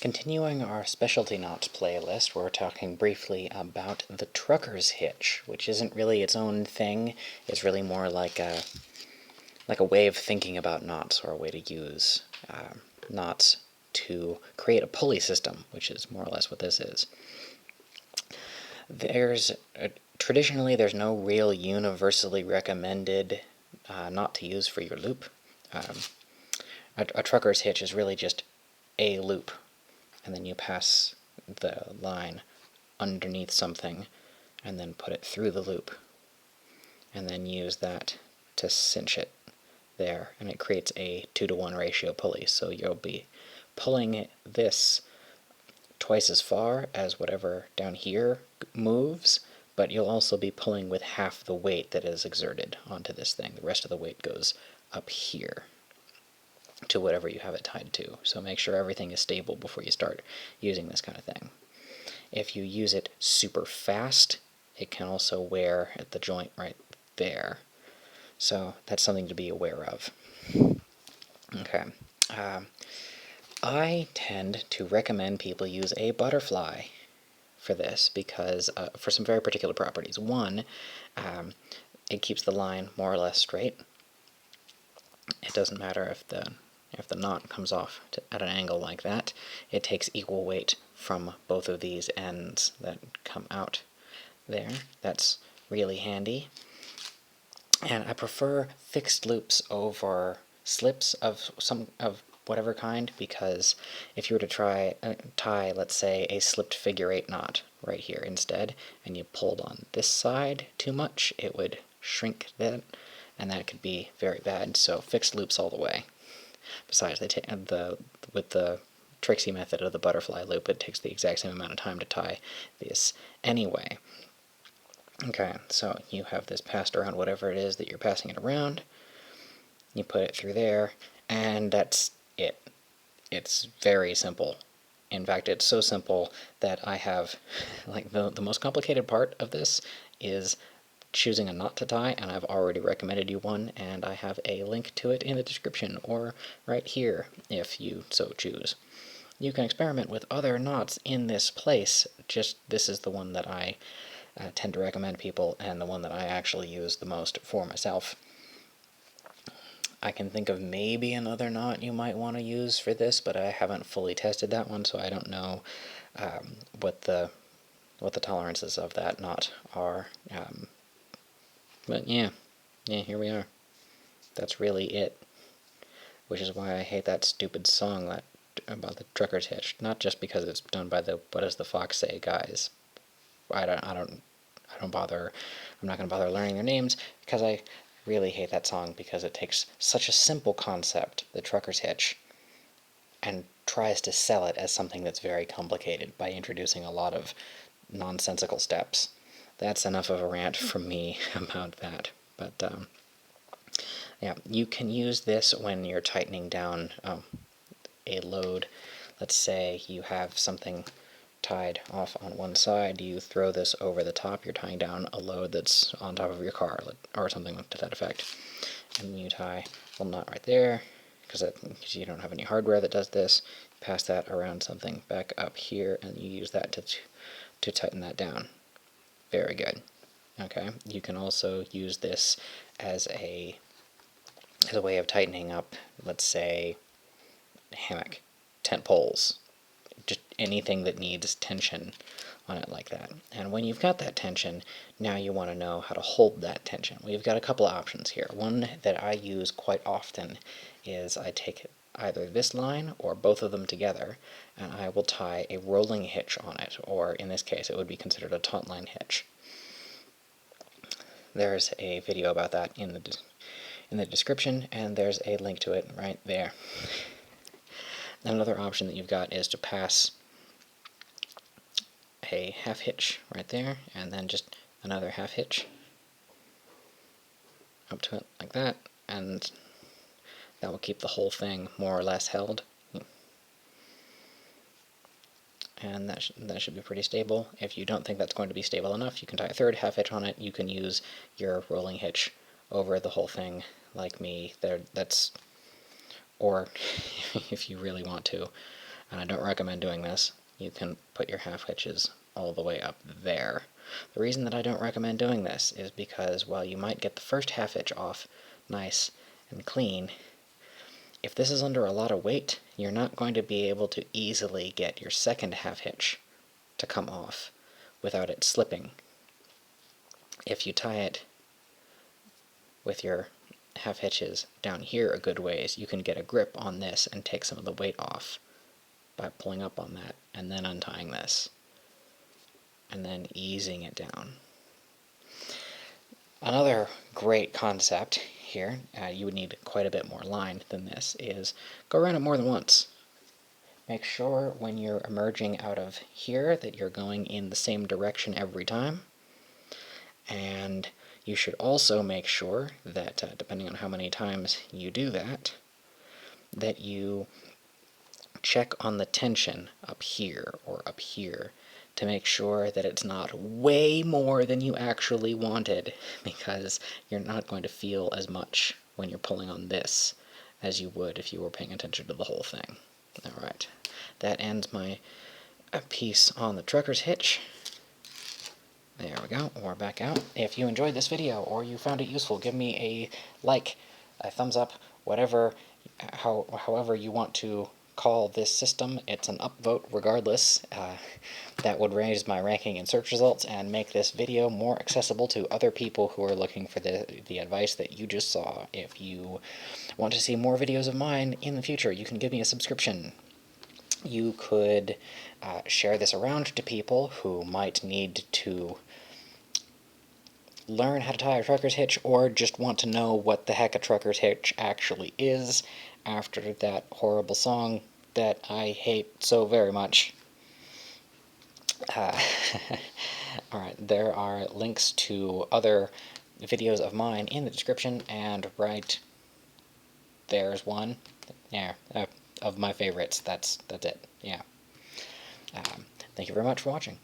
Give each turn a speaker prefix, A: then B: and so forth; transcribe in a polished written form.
A: Continuing our specialty knots playlist, we're talking briefly about the trucker's hitch, which isn't really its own thing. It's really more like a way of thinking about knots, or a way to use knots to create a pulley system, which is more or less what this is. Traditionally, there's no real universally recommended knot to use for your loop. A trucker's hitch is really just a loop, and then you pass the line underneath something and then put it through the loop, and then use that to cinch it there, and it creates a 2-to-1 ratio pulley. So you'll be pulling this twice as far as whatever down here moves, but you'll also be pulling with half the weight that is exerted onto this thing. The rest of the weight goes up here to whatever you have it tied to. So make sure everything is stable before you start using this kind of thing. If you use it super fast, it can also wear at the joint right there. So that's something to be aware of. Okay. I tend to recommend people use a butterfly for this because for some very particular properties. One, it keeps the line more or less straight. It doesn't matter if the knot comes off at an angle like that. It takes equal weight from both of these ends that come out there. That's really handy. And I prefer fixed loops over slips of whatever kind, because if you were to tie, let's say, a slipped figure 8 knot right here instead, and you pulled on this side too much, it would shrink that, and that could be very bad. So fixed loops all the way. Besides, with the tricksy method of the butterfly loop, it takes the exact same amount of time to tie this anyway. Okay, so you have this passed around whatever it is that you're passing it around. You put it through there, and that's it. It's very simple. In fact, it's so simple that I have, like, the most complicated part of this is choosing a knot to tie, and I've already recommended you one, and I have a link to it in the description, or right here, if you so choose. You can experiment with other knots in this place, just this is the one that I tend to recommend people, and the one that I actually use the most for myself. I can think of maybe another knot you might want to use for this, but I haven't fully tested that one, so I don't know what the tolerances of that knot are. But yeah, here we are. That's really it. Which is why I hate that stupid song about the trucker's hitch. Not just because it's done by the What Does the Fox Say guys. I don't bother. I'm not going to bother learning their names, because I really hate that song, because it takes such a simple concept, the trucker's hitch, and tries to sell it as something that's very complicated by introducing a lot of nonsensical steps. That's enough of a rant from me about that. But yeah, you can use this when you're tightening down a load. Let's say you have something tied off on one side, you throw this over the top, you're tying down a load that's on top of your car, or something to that effect. And you tie a knot right there, because you don't have any hardware that does this, pass that around something back up here, and you use that to tighten that down. Very good. Okay, you can also use this as a way of tightening up, let's say, hammock, tent poles, just anything that needs tension on it like that. And when you've got that tension, now you want to know how to hold that tension. We've got a couple of options here. One that I use quite often is I take either this line or both of them together, and I will tie a rolling hitch on it, or in this case it would be considered a Tautline hitch. There's a video about that in the description, and there's a link to it right there. Another option that you've got is to pass a half hitch right there, and then just another half hitch up to it like that, and that will keep the whole thing more or less held. And that should be pretty stable. If you don't think that's going to be stable enough, you can tie a third half hitch on it. You can use your rolling hitch over the whole thing, like me. Or if you really want to, and I don't recommend doing this, you can put your half hitches all the way up there. The reason that I don't recommend doing this is because while you might get the first half hitch off nice and clean, if this is under a lot of weight, you're not going to be able to easily get your second half hitch to come off without it slipping. If you tie it with your half hitches down here a good ways, you can get a grip on this and take some of the weight off by pulling up on that and then untying this and then easing it down. Another great concept here, you would need quite a bit more line than this, is go around it more than once. Make sure when you're emerging out of here that you're going in the same direction every time. And you should also make sure that, depending on how many times you do that, that you check on the tension up here or up here to make sure that it's not way more than you actually wanted, because you're not going to feel as much when you're pulling on this as you would if you were paying attention to the whole thing. Alright, that ends my piece on the trucker's hitch. There we go, we're back out. If you enjoyed this video or you found it useful, give me a like, a thumbs up, whatever, however you want to call this system. It's an upvote regardless. That would raise my ranking in search results and make this video more accessible to other people who are looking for the advice that you just saw. If you want to see more videos of mine in the future, you can give me a subscription. You could share this around to people who might need to learn how to tie a trucker's hitch or just want to know what the heck a trucker's hitch actually is after that horrible song that I hate so very much. Alright, there are links to other videos of mine in the description, and right there's one. Yeah, of my favorites. That's it. Yeah. Thank you very much for watching.